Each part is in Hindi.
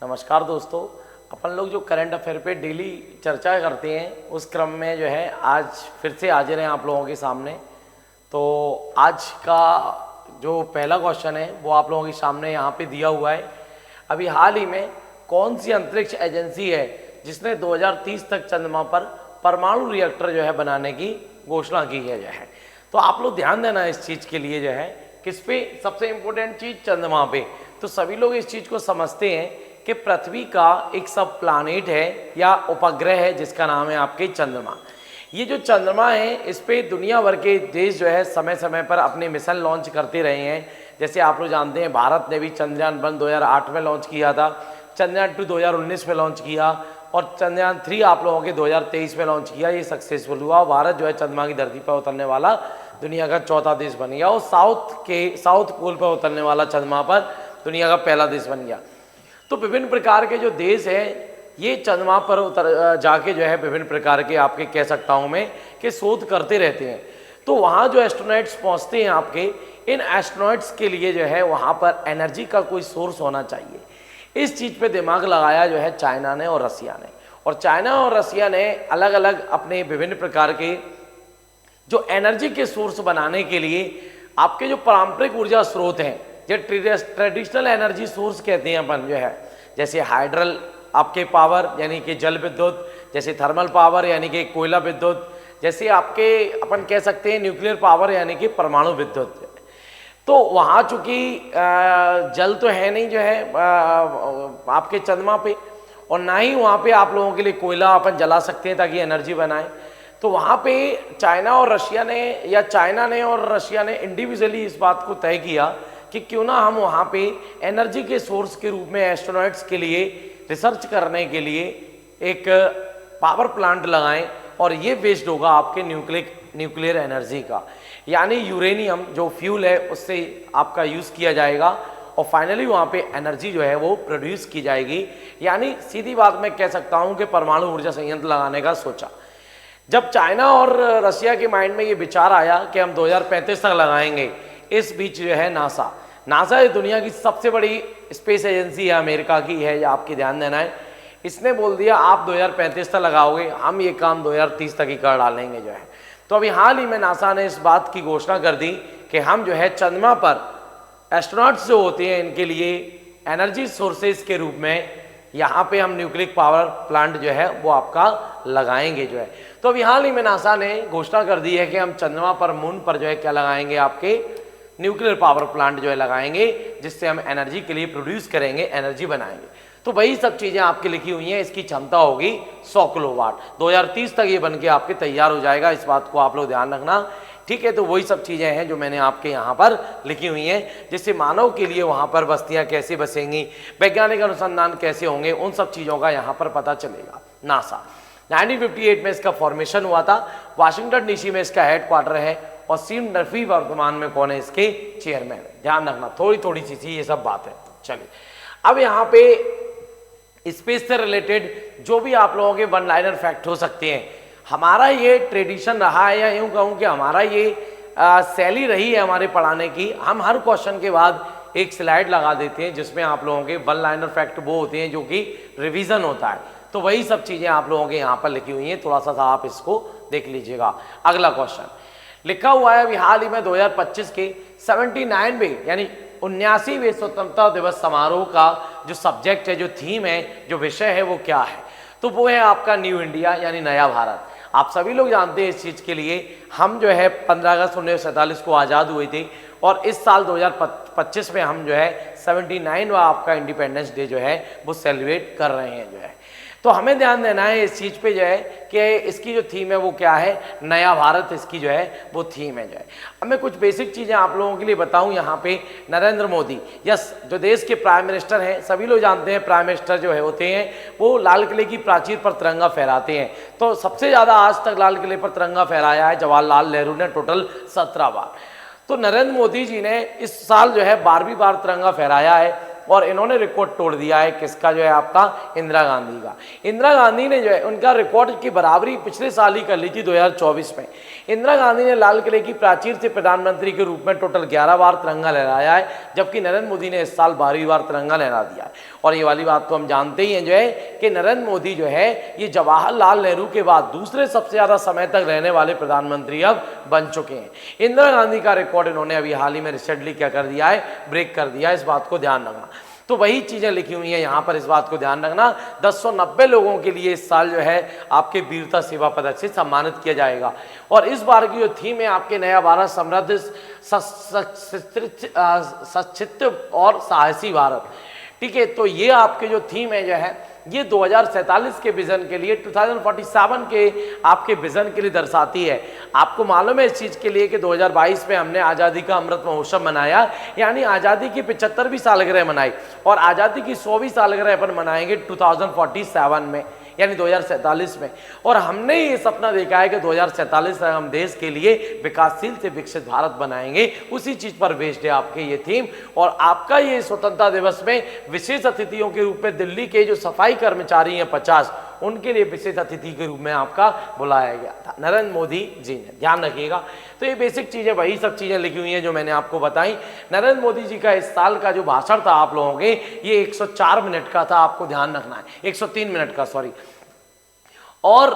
नमस्कार दोस्तों। अपन लोग जो करंट अफेयर पे डेली चर्चा करते हैं उस क्रम में जो है आज फिर से हाजिर हैं आप लोगों के सामने। तो आज का जो पहला क्वेश्चन है वो आप लोगों के सामने यहाँ पे दिया हुआ है। अभी हाल ही में कौन सी अंतरिक्ष एजेंसी है जिसने 2030 तक चंद्रमा पर परमाणु रिएक्टर जो है बनाने की घोषणा की है जो है। तो आप लोग ध्यान देना इस चीज़ के लिए जो है किस पे सबसे इम्पोर्टेंट चीज़ चंद्रमा पे। तो सभी लोग इस चीज़ को समझते हैं कि पृथ्वी का एक सब प्लानेट है या उपग्रह है जिसका नाम है आपके चंद्रमा। ये जो चंद्रमा है इस पे दुनिया भर के देश जो है समय समय पर अपने मिशन लॉन्च करते रहे हैं। जैसे आप लोग जानते हैं भारत ने भी चंद्रयान-1 2008 में लॉन्च किया था, चंद्रयान-2 2019 में लॉन्च किया और चंद्रयान-3 आप लोगों के 2023 में लॉन्च किया। ये सक्सेसफुल हुआ। भारत जो है चंद्रमा की धरती पर उतरने वाला दुनिया का चौथा देश बन गया और साउथ पोल पर उतरने वाला चंद्रमा पर दुनिया का पहला देश बन गया। तो विभिन्न प्रकार के जो देश हैं ये चंद्रमा पर उतर जाके जो है विभिन्न प्रकार के आपके कह सकता हूँ मैं कि शोध करते रहते हैं। तो वहाँ जो एस्ट्रोनॉट्स पहुँचते हैं आपके, इन एस्ट्रोनॉट्स के लिए जो है वहाँ पर एनर्जी का कोई सोर्स होना चाहिए। इस चीज़ पे दिमाग लगाया जो है चाइना ने और रसिया ने। और चाइना और रसिया ने अलग अलग अपने विभिन्न प्रकार के जो एनर्जी के सोर्स बनाने के लिए आपके जो पारंपरिक ऊर्जा स्रोत हैं, जो ट्रेडिशनल एनर्जी सोर्स कहते हैं अपन जो है, जैसे हाइड्रल आपके पावर यानी कि जल विद्युत, जैसे थर्मल पावर यानी कि कोयला विद्युत, जैसे आपके अपन कह सकते हैं न्यूक्लियर पावर यानी कि परमाणु विद्युत। तो वहाँ चूँकि जल तो है नहीं जो है आपके चंद्रमा पे, और ना ही वहाँ पे आप लोगों के लिए कोयला अपन जला सकते हैं ताकि एनर्जी बनाए। तो वहाँ पे चाइना ने और रशिया ने इंडिविजुअली इस बात को तय किया कि क्यों ना हम वहाँ पे एनर्जी के सोर्स के रूप में एस्ट्रोनॉट्स के लिए रिसर्च करने के लिए एक पावर प्लांट लगाएं और ये वेस्ट होगा आपके न्यूक्लियर एनर्जी का, यानी यूरेनियम जो फ्यूल है उससे आपका यूज़ किया जाएगा और फाइनली वहाँ पे एनर्जी जो है वो प्रोड्यूस की जाएगी। यानी सीधी बात मैं कह सकता हूँ कि परमाणु ऊर्जा संयंत्र लगाने का सोचा। जब चाइना और रसिया के माइंड में ये विचार आया कि हम 2035 तक लगाएंगे, इस बीच जो है नासा दुनिया की सबसे बड़ी स्पेस एजेंसी है, अमेरिका की है, आपकी ध्यान देना है। इसने बोल दिया आप 2035 तक लगाओगे, हम ये काम 2030 तक ही कर डालेंगे जो है। तो अभी हाल ही में नासा ने इस बात की घोषणा कर दी कि हम जो है चंद्रमा पर एस्ट्रोनॉट्स जो होते हैं इनके लिए एनर्जी सोर्सेज के रूप में यहाँ पे हम न्यूक्लियर पावर प्लांट जो है वो आपका लगाएंगे जो है। तो अभी हाल ही में नासा ने घोषणा कर दी है कि हम चंद्रमा पर, मून पर जो है क्या लगाएंगे, आपके न्यूक्लियर पावर प्लांट जो है लगाएंगे, जिससे हम एनर्जी के लिए प्रोड्यूस करेंगे, एनर्जी बनाएंगे। तो वही सब चीज़ें आपकी लिखी हुई हैं। इसकी क्षमता होगी 100 किलोवाट। 2030 तक ये बन के आपके तैयार हो जाएगा, इस बात को आप लोग ध्यान रखना, ठीक है। तो वही सब चीज़ें हैं जो मैंने आपके यहाँ पर लिखी हुई हैं, जिससे मानव के लिए वहाँ पर बस्तियाँ कैसे बसेंगी, वैज्ञानिक अनुसंधान कैसे होंगे, उन सब चीज़ों का यहाँ पर पता चलेगा। नासा 1958 में इसका फॉर्मेशन हुआ था, वाशिंगटन डीसी में इसका हेडक्वार्टर है और सीम डर्फी वर्तमान में कौन है, इसके चेयरमैन। ध्यान रखना, थोड़ी सी चीज ये सब बात है। चलिए अब यहाँ पे स्पेस से रिलेटेड जो भी आप लोगों के वन लाइनर फैक्ट हो सकते हैं, हमारा ये ट्रेडिशन रहा है या यूँ कहूँ कि हमारा ये शैली रही है हमारे पढ़ाने की। हम हर क्वेश्चन के बाद एक स्लाइड लगा देते हैं जिसमें आप लोगों के वन लाइनर फैक्ट वो होते हैं जो कि रिवीजन होता है। तो वही सब चीज़ें आप लोगों के यहाँ पर लिखी हुई हैं, थोड़ा सा आप इसको देख लीजिएगा। अगला क्वेश्चन लिखा हुआ है अभी हाल ही में 2025 के 79वें यानी 79वें स्वतंत्रता दिवस समारोह का जो सब्जेक्ट है, जो थीम है, जो विषय है वो क्या है, तो वो है आपका न्यू इंडिया यानी नया भारत। आप सभी लोग जानते हैं इस चीज़ के लिए हम जो है 15 अगस्त 1947 को आज़ाद हुए थे और इस साल 2025 में हम जो है 79वां आपका इंडिपेंडेंस डे जो है वो सेलिब्रेट कर रहे हैं जो है। तो हमें ध्यान देना है इस चीज़ पे जो है कि इसकी जो थीम है वो क्या है, नया भारत इसकी जो है वो थीम है जो है। अब मैं कुछ बेसिक चीज़ें आप लोगों के लिए बताऊं। यहाँ पे नरेंद्र मोदी जो देश के प्राइम मिनिस्टर हैं, सभी लोग जानते हैं प्राइम मिनिस्टर जो है होते हैं वो लाल किले की प्राचीर पर तिरंगा फहराते हैं। तो सबसे ज़्यादा आज तक लाल किले पर तिरंगा फहराया है जवाहरलाल नेहरू ने, टोटल 17 बार। तो नरेंद्र मोदी जी ने इस साल जो है 12वीं बार तिरंगा फहराया है। और इन्होंने रिकॉर्ड तोड़ दिया है किसका, जो है आपका इंदिरा गांधी का। इंदिरा गांधी ने जो है उनका रिकॉर्ड की बराबरी पिछले साल ही कर ली थी 2024 में। इंदिरा गांधी ने लाल किले की प्राचीर से प्रधानमंत्री के रूप में टोटल 11 बार तिरंगा लहराया है, जबकि नरेंद्र मोदी ने इस साल 12वीं बार तिरंगा लहरा दिया है। और ये वाली बात तो हम जानते ही हैं जो है कि नरेंद्र मोदी जो है ये जवाहरलाल नेहरू के बाद दूसरे सबसे ज़्यादा समय तक रहने वाले प्रधानमंत्री अब बन चुके हैं। इंदिरा गांधी का रिकॉर्ड इन्होंने अभी हाल ही में रिसेंटली क्या कर दिया है, ब्रेक कर दिया है। इस बात को ध्यान रखना। तो वही चीज़ें लिखी हुई हैं यहाँ पर, इस बात को ध्यान रखना। 1090 लोगों के लिए इस साल जो है आपके वीरता सेवा पदक से सम्मानित किया जाएगा। और इस बार की जो थीम है आपके नया भारत, समृद्ध, सशक्त और साहसी भारत। ठीक है, तो ये आपके जो थीम है जो है ये 2047 के विजन के लिए, 2047 के आपके विजन के लिए दर्शाती है। आपको मालूम है इस चीज़ के लिए कि 2022 में हमने आज़ादी का अमृत महोत्सव मनाया, यानी आज़ादी की 75वीं सालगिरह मनाई, और आज़ादी की 100वीं सालगिरह अपन मनाएंगे 2047 में, यानी 2047 में। और हमने ये सपना देखा है कि 2047 तक हम देश के लिए विकासशील से विकसित भारत बनाएंगे। उसी चीज़ पर बेस्ड है आपके ये थीम। और आपका ये स्वतंत्रता दिवस में विशेष अतिथियों के रूप में दिल्ली के जो सफाई कर्मचारी हैं 50, उनके लिए विशेष अतिथि के रूप में आपका बुलाया गया था नरेंद्र मोदी जी ने, ध्यान रखिएगा। तो ये बेसिक चीज़ें, वही सब चीज़ें लिखी हुई हैं जो मैंने आपको बताई। नरेंद्र मोदी जी का इस साल का जो भाषण था आप लोगों के, ये 104 मिनट का था, आपको ध्यान रखना है, 103 मिनट का, सॉरी। और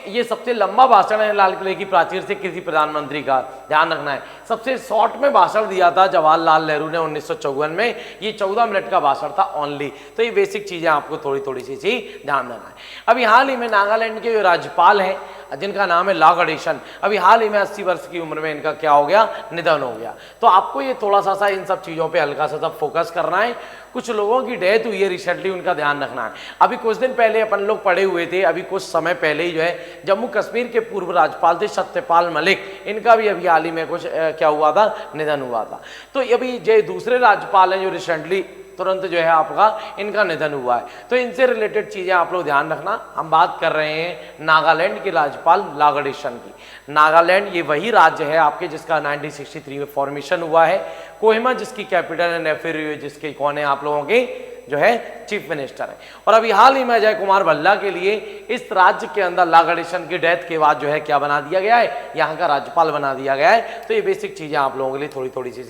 ये सबसे लंबा भाषण है लाल किले की प्राचीर से किसी प्रधानमंत्री का, ध्यान रखना है। सबसे शॉर्ट में भाषण दिया था जवाहरलाल नेहरू ने 1954 में, ये 14 मिनट का भाषण था ओनली। तो ये बेसिक चीजें आपको थोड़ी थोड़ी सी ध्यान रखना है। अभी हाल ही में नागालैंड के जो राज्यपाल हैं जिनका नाम है लागडेशन, अभी हाल ही में 80 वर्ष की उम्र में इनका क्या हो गया, निधन हो गया। तो आपको ये थोड़ा सा इन सब चीज़ों पे हल्का सा सब फोकस करना है। कुछ लोगों की डेथ हुई है रिसेंटली, उनका ध्यान रखना है। अभी कुछ दिन पहले अपन लोग पढ़े हुए थे, अभी कुछ समय पहले ही जो है जम्मू कश्मीर के पूर्व राज्यपाल थे सत्यपाल मलिक, इनका भी अभी हाल ही में कुछ क्या हुआ था, निधन हुआ था। तो अभी जो दूसरे राज्यपाल हैं जो रिसेंटली तुरंत जो है आपका इनका निधन हुआ है, तो इनसे रिलेटेड चीज़ें आप लोग ध्यान रखना। हम बात कर रहे हैं नागालैंड के राज्यपाल लागडेशन की। नागालैंड ये वही राज्य है आपके जिसका 1963 में फॉर्मेशन हुआ है। कोहिमा जिसकी कैपिटल है, नेफेरू जिसके कौन है आप लोगों के जो है चीफ मिनिस्टर है। और अभी हाल ही में अजय कुमार भल्ला के लिए इस राज्य के अंदर लागडेशन की डेथ के बाद जो है क्या बना दिया गया है, यहाँ का राज्यपाल बना दिया गया है। तो ये बेसिक चीजें आप लोगों के लिए थोड़ी थोड़ी सी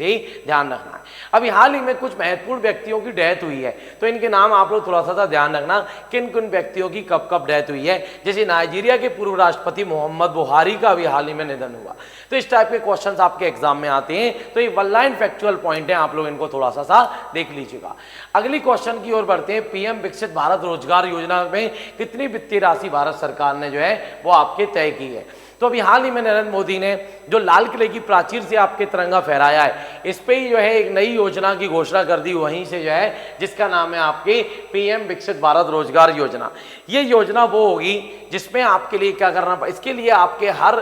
ध्यान रखना है। अभी हाल ही में कुछ महत्वपूर्ण व्यक्तियों की डेथ हुई है, तो इनके नाम आप लोग थोड़ा सा ध्यान रखना, किन किन व्यक्तियों की कब कब डेथ हुई है। जैसे नाइजीरिया के पूर्व राष्ट्रपति मोहम्मद बुहारी का अभी हाल ही में निधन हुआ। तो इस टाइप के क्वेश्चंस आपके एग्जाम में आते हैं, तो ये वन लाइन फैक्चुअल पॉइंट है, आप लोग इनको थोड़ा सा देख लीजिएगा। अगली क्वेश्चन की ओर बढ़ते हैं। पीएम विकसित भारत रोजगार योजना में कितनी वित्तीय राशि भारत सरकार ने जो है वो आपके तय की है। तो अभी हाल ही में नरेंद्र मोदी ने जो लाल किले की प्राचीर से आपके तिरंगा फहराया है, इस पे ही जो है एक नई योजना की घोषणा कर दी वहीं से जो है, जिसका नाम है आपके पीएम विकसित भारत रोजगार योजना। ये योजना वो होगी जिसमें आपके लिए क्या करना, इसके लिए आपके हर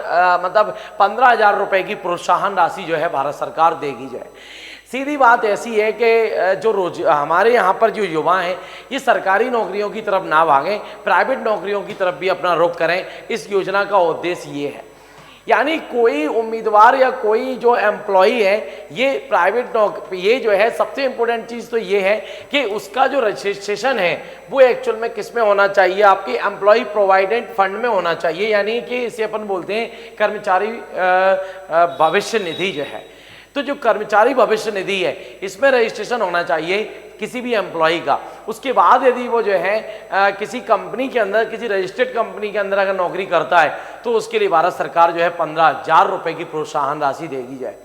मतलब 15,000 रुपए की प्रोत्साहन राशि जो है भारत सरकार देगी। जो है सीधी बात ऐसी है कि जो हमारे यहाँ पर जो युवा हैं ये सरकारी नौकरियों की तरफ ना भागें, प्राइवेट नौकरियों की तरफ भी अपना रुख करें। इस योजना का उद्देश्य ये है, यानी कोई उम्मीदवार या कोई जो एम्प्लॉई है ये प्राइवेट नौकरी, ये जो है सबसे इंपॉर्टेंट चीज़ तो ये है कि उसका जो रजिस्ट्रेशन है वो एक्चुअल में किस में होना चाहिए, आपके एम्प्लॉय प्रोविडेंट फंड में होना चाहिए, यानी कि इसे अपन बोलते हैं कर्मचारी भविष्य निधि जो है। तो जो कर्मचारी भविष्य निधि है इसमें रजिस्ट्रेशन होना चाहिए किसी भी एम्प्लॉय का। उसके बाद यदि वो जो है किसी कंपनी के अंदर, किसी रजिस्टर्ड कंपनी के अंदर अगर नौकरी करता है तो उसके लिए भारत सरकार जो है 15,000 रुपए की प्रोत्साहन राशि देगी जाए।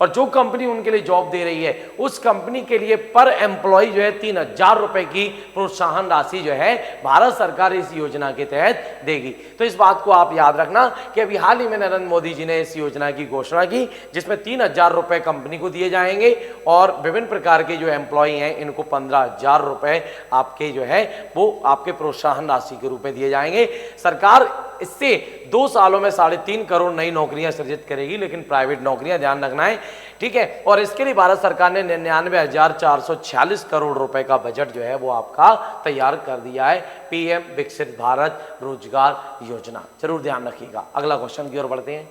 और जो कंपनी उनके लिए जॉब दे रही है उस कंपनी के लिए पर एम्प्लॉय जो है 3,000 रुपए की प्रोत्साहन राशि जो है भारत सरकार इस योजना के तहत देगी। तो इस बात को आप याद रखना कि अभी हाल ही में नरेंद्र मोदी जी ने इस योजना की घोषणा की जिसमें 3,000 रुपए कंपनी को दिए जाएंगे और विभिन्न प्रकार के जो एम्प्लॉय हैं इनको 15,000 रुपए आपके जो है वो आपके प्रोत्साहन राशि के रूप में दिए जाएंगे। सरकार इससे 2 सालों में 3.5 करोड़ नई नौकरियां सृजित करेगी, लेकिन प्राइवेट नौकरियां, ध्यान रखना है, ठीक है। और इसके लिए भारत सरकार ने 99,446 करोड़ रुपए का बजट जो है वो आपका तैयार कर दिया है पीएम विकसित भारत रोजगार योजना। जरूर ध्यान रखिएगा। अगला क्वेश्चन की ओर बढ़ते हैं।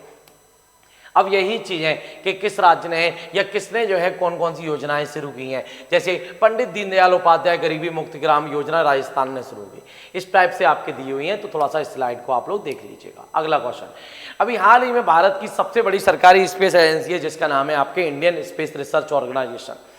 अब यही चीज़ है कि किस राज्य ने या किसने जो है कौन कौन सी योजनाएं शुरू की हैं। जैसे पंडित दीनदयाल उपाध्याय गरीबी मुक्त ग्राम योजना राजस्थान ने शुरू की, इस टाइप से आपके दी हुई हैं। तो थोड़ा सा इस स्लाइड को आप लोग देख लीजिएगा। अगला क्वेश्चन, अभी हाल ही में भारत की सबसे बड़ी सरकारी स्पेस एजेंसी है जिसका नाम है आपके इंडियन स्पेस रिसर्च ऑर्गेनाइजेशन।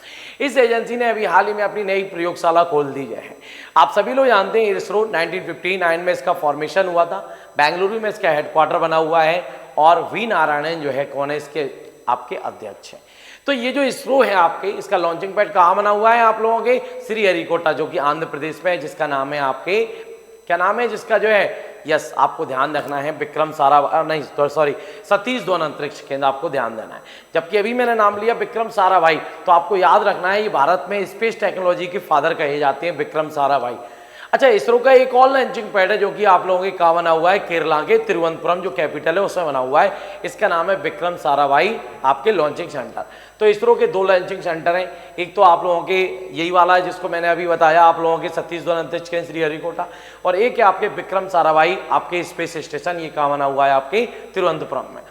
इस एजेंसी ने अभी हाल ही में अपनी नई प्रयोगशाला खोल दी है। आप सभी लोग जानते हैं इसरो 1959 में इसका फॉर्मेशन हुआ था, बेंगलुरु में इसका हेडक्वार्टर बना हुआ है और वी नारायणन जो है कौन है इसके आपके अध्यक्ष हैं। तो ये जो इसरो है आपके, इसका लॉन्चिंग पैड कहाँ बना हुआ है आप लोगों के, श्रीहरिकोटा जो कि आंध्र प्रदेश में है, जिसका नाम है आपके क्या नाम है जिसका जो है, यस आपको ध्यान रखना है विक्रम साराभाई, नहीं सॉरी सतीश धवन अंतरिक्ष केंद्र आपको ध्यान देना है। जबकि अभी मैंने नाम लिया विक्रम साराभाई, तो आपको याद रखना है ये भारत में स्पेस टेक्नोलॉजी के फादर कहे जाते हैं विक्रम साराभाई। अच्छा, इसरो का एक और लॉन्चिंग पैड है जो कि आप लोगों के कहाँ बना हुआ है, केरला के तिरुवनंतपुरम जो कैपिटल है उसमें बना हुआ है। इसका नाम है विक्रम साराभाई आपके लॉन्चिंग सेंटर। तो इसरो के 2 लॉन्चिंग सेंटर हैं, एक तो आप लोगों के यही वाला है जिसको मैंने अभी बताया आप लोगों के सतीश धवन अंतरिक्ष केंद्र श्रीहरिकोटा, और एक है आपके विक्रम साराभाई आपके स्पेस स्टेशन, ये कहाँ बना हुआ है आपके तिरुवनंतपुरम में।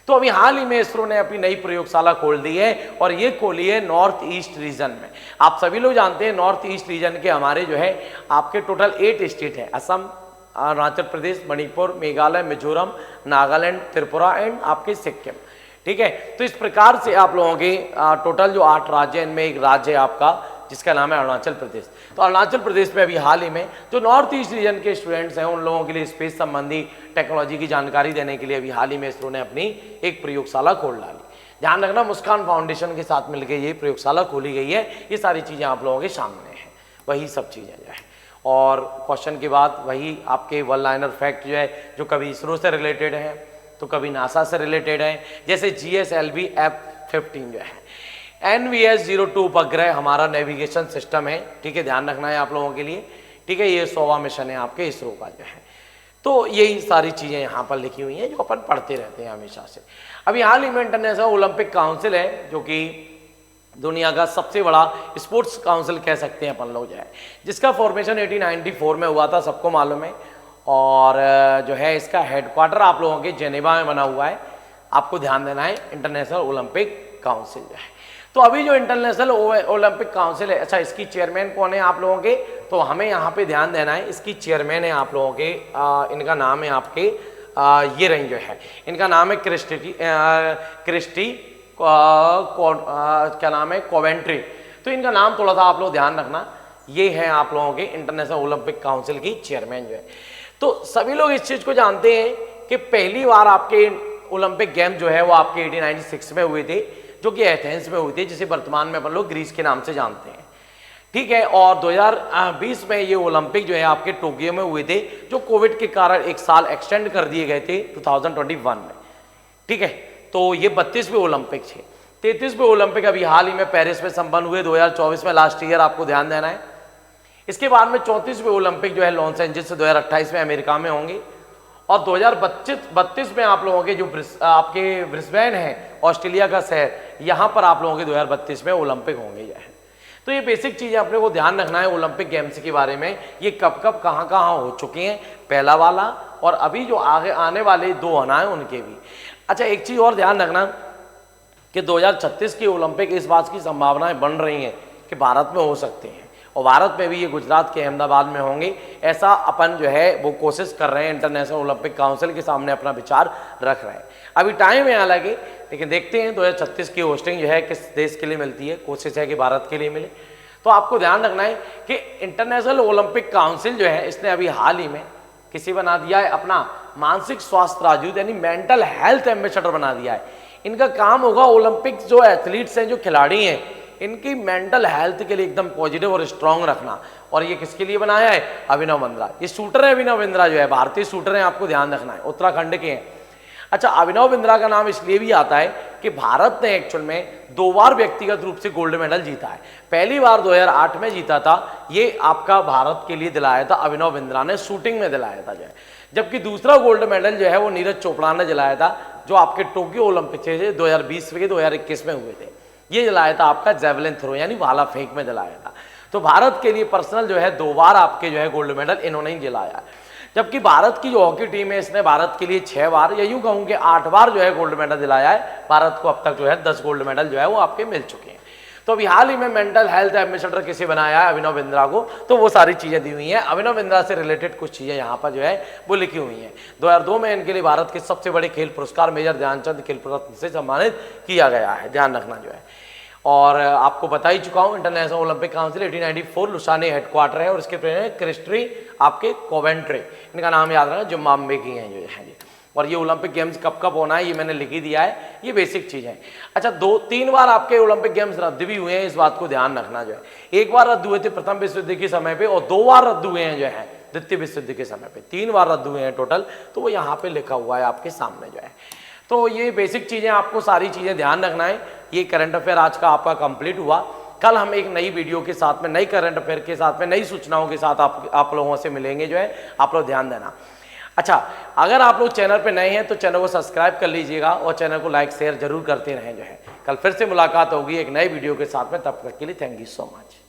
तो अभी हाल ही में इसरो ने अपनी नई प्रयोगशाला खोल दी है और ये खोली है नॉर्थ ईस्ट रीजन में। आप सभी लोग जानते हैं नॉर्थ ईस्ट रीजन के हमारे जो है आपके टोटल 8 स्टेट है, असम, अरुणाचल प्रदेश, मणिपुर, मेघालय, मिजोरम, नागालैंड, त्रिपुरा एंड आपके सिक्किम। ठीक है, तो इस प्रकार से आप लोगों के टोटल जो 8 राज्य हैं, इनमें एक राज्य है आपका जिसका नाम है अरुणाचल प्रदेश। तो अरुणाचल प्रदेश में अभी हाल ही में जो नॉर्थ ईस्ट रीजन के स्टूडेंट्स हैं उन लोगों के लिए स्पेस संबंधी टेक्नोलॉजी की जानकारी देने के लिए अभी हाल ही में इसरो ने अपनी एक प्रयोगशाला खोल डाली। ध्यान रखना, मुस्कान फाउंडेशन के साथ मिलकर ये प्रयोगशाला खोली गई है। ये सारी चीज़ें आप लोगों के सामने हैं, वही सब चीज़ें जो है। और क्वेश्चन के बाद वही आपके वन लाइनर फैक्ट जो है जो कभी इसरो से रिलेटेड है तो कभी नासा से रिलेटेड है। जैसे GSLV F-15 जो है NVS-02 उपग्रह हमारा नेविगेशन सिस्टम है। ठीक है, ध्यान रखना है आप लोगों के लिए। ठीक है, ये 100वां मिशन है आपके इसरो का जो है। तो यही सारी चीज़ें यहाँ पर लिखी हुई हैं जो अपन पढ़ते रहते हैं हमेशा से। अभी हाल ही में इंटरनेशनल ओलंपिक काउंसिल है जो कि दुनिया का सबसे बड़ा स्पोर्ट्स काउंसिल कह सकते हैं अपन लोग जो है, जिसका फॉर्मेशन 1894 में हुआ था, सबको मालूम है। और जो है इसका हेडक्वार्टर आप लोगों के जेनेवा में बना हुआ है। आपको ध्यान देना है इंटरनेशनल ओलंपिक काउंसिल जो है। तो अभी जो इंटरनेशनल ओलंपिक काउंसिल है, अच्छा इसकी चेयरमैन कौन है आप लोगों के, तो हमें यहाँ पे ध्यान देना है। इसकी चेयरमैन है आप लोगों के इनका नाम है आपके ये रही जो है, इनका नाम है क्रिस्टी क्या नाम है, कोवेंट्री। तो इनका नाम थोड़ा सा आप लोग ध्यान रखना। ये है आप लोगों के इंटरनेशनल ओलंपिक काउंसिल की चेयरमैन जो है। तो सभी लोग इस चीज़ को जानते हैं कि पहली बार आपके ओलंपिक गेम जो है वो आपके 1896 में हुए थे, जो कि एथेंस में हुई थी, जिसे वर्तमान में अपन लोग ग्रीस के नाम से जानते हैं। ठीक है, और 2020 में ये ओलंपिक जो है आपके टोक्यो में हुए थे, जो कोविड के कारण 1 साल एक्सटेंड कर दिए गए थे 2021 में। ठीक है, तो ये 32वें ओलंपिक थे। 33वें ओलंपिक अभी हाल ही में पेरिस में संपन्न हुए 2024 में, लास्ट ईयर आपको ध्यान देना है। इसके बाद में 34वें ओलंपिक जो है लॉस एंजल्स से 2028 में अमेरिका में होंगे। और 2032 में आप लोगों के जो आपके ब्रिस्बेन है ऑस्ट्रेलिया का शहर, यहाँ पर आप लोगों के 2032 में ओलंपिक होंगे जो है। तो ये बेसिक चीज़ें अपने को ध्यान रखना है ओलंपिक गेम्स के बारे में, ये कब कब कहाँ कहाँ हो चुके हैं, पहला वाला और अभी जो आगे आने वाले 2 आना है उनके भी। अच्छा, एक चीज़ और ध्यान रखना कि 2036 के ओलंपिक इस बात की संभावनाएं बन रही हैं कि भारत में हो सकते हैं, और भारत में भी ये गुजरात के अहमदाबाद में होंगे, ऐसा अपन जो है वो कोशिश कर रहे हैं। इंटरनेशनल ओलंपिक काउंसिल के सामने अपना विचार रख रहे हैं। अभी टाइम है हालांकि, लेकिन देखते हैं 2036 की होस्टिंग जो है किस देश के लिए मिलती है। कोशिश है कि भारत के लिए मिले। तो आपको ध्यान रखना है कि इंटरनेशनल ओलंपिक काउंसिल जो है इसने अभी हाल ही में किसी बना दिया है अपना मानसिक स्वास्थ्य राजदूत, यानी मेंटल हेल्थ एम्बेसडर बना दिया है। इनका काम होगा ओलंपिक जो एथलीट्स हैं, जो खिलाड़ी हैं, इनकी मेंटल हेल्थ के लिए एकदम पॉजिटिव और स्ट्रांग रखना। और ये किसके लिए बनाया है, अभिनव बिंद्रा। ये शूटर है, अभिनव बिंद्रा जो है भारतीय शूटर हैं, आपको ध्यान रखना है, उत्तराखंड के हैं। अच्छा, अभिनव बिंद्रा का नाम इसलिए भी आता है कि भारत ने एक्चुअल में 2 बार व्यक्तिगत रूप से गोल्ड मेडल जीता है। पहली बार 2008 में जीता था, ये आपका भारत के लिए दिलाया था अभिनव बिंद्रा ने, शूटिंग में दिलाया था जो है। जबकि दूसरा गोल्ड मेडल जो है वो नीरज चोपड़ा ने दिलाया था, जो आपके टोक्यो ओलंपिक थे 2020 के 2021 में हुए थे। ये दिलाया था आपका जेवलिन थ्रो यानी भाला फेंक में दिलाया था। तो भारत के लिए पर्सनल जो है 2 बार आपके जो है गोल्ड मेडल इन्होंने ही दिलाया। जबकि भारत की जो हॉकी टीम है इसने भारत के लिए 6 बार या यूं कहूं कि 8 बार जो है गोल्ड मेडल दिलाया है। भारत को अब तक जो है 10 गोल्ड मेडल जो है वो आपके मिल चुके हैं। तो अभी हाल ही में मेंटल हेल्थ एम्बेसडर किसे बनाया है, अभिनव बिंद्रा को, तो वो सारी चीजें दी हुई हैं। अभिनव बिंद्रा से रिलेटेड कुछ चीजें यहाँ पर जो है वो लिखी हुई हैं। 2002 में इनके लिए भारत के सबसे बड़े खेल पुरस्कार मेजर ध्यानचंद खेल रत्न से सम्मानित किया गया है, ध्यान रखना जो है। और आपको बता ही चुका हूँ, international Olympic council 1894 Lausanne headquarter है और इसके प्रेसिडेंट क्रिस्टी आपके कोवेंट्रे, इनका नाम याद रखना, जिम्बाब्वे की हैं जो है। और ये ओलंपिक गेम्स कब कब होना है ये मैंने लिख ही दिया है, ये बेसिक चीज है। अच्छा, 2-3 बार आपके ओलंपिक गेम्स रद्द भी हुए हैं, इस बात को ध्यान रखना जो है। एक बार रद्द हुए थे प्रथम विश्व युद्ध के समय पे और 2 बार रद्द हुए हैं जो है द्वितीय विश्व युद्ध के समय पे, 3 बार रद्द हुए हैं टोटल, तो वो यहाँ पे लिखा हुआ है आपके सामने जो है। तो ये बेसिक चीजें आपको सारी चीजें ध्यान रखना है। ये करंट अफेयर आज का आपका कंप्लीट हुआ। कल हम एक नई वीडियो के साथ में, नई करंट अफेयर के साथ में, नई सूचनाओं के साथ आप लोगों से मिलेंगे जो है, आप लोग ध्यान देना। अच्छा, अगर आप लोग चैनल पे नए हैं तो चैनल को सब्सक्राइब कर लीजिएगा और चैनल को लाइक शेयर जरूर करते रहें जो है। कल फिर से मुलाकात होगी एक नए वीडियो के साथ में, तब तक के लिए थैंक यू सो मच।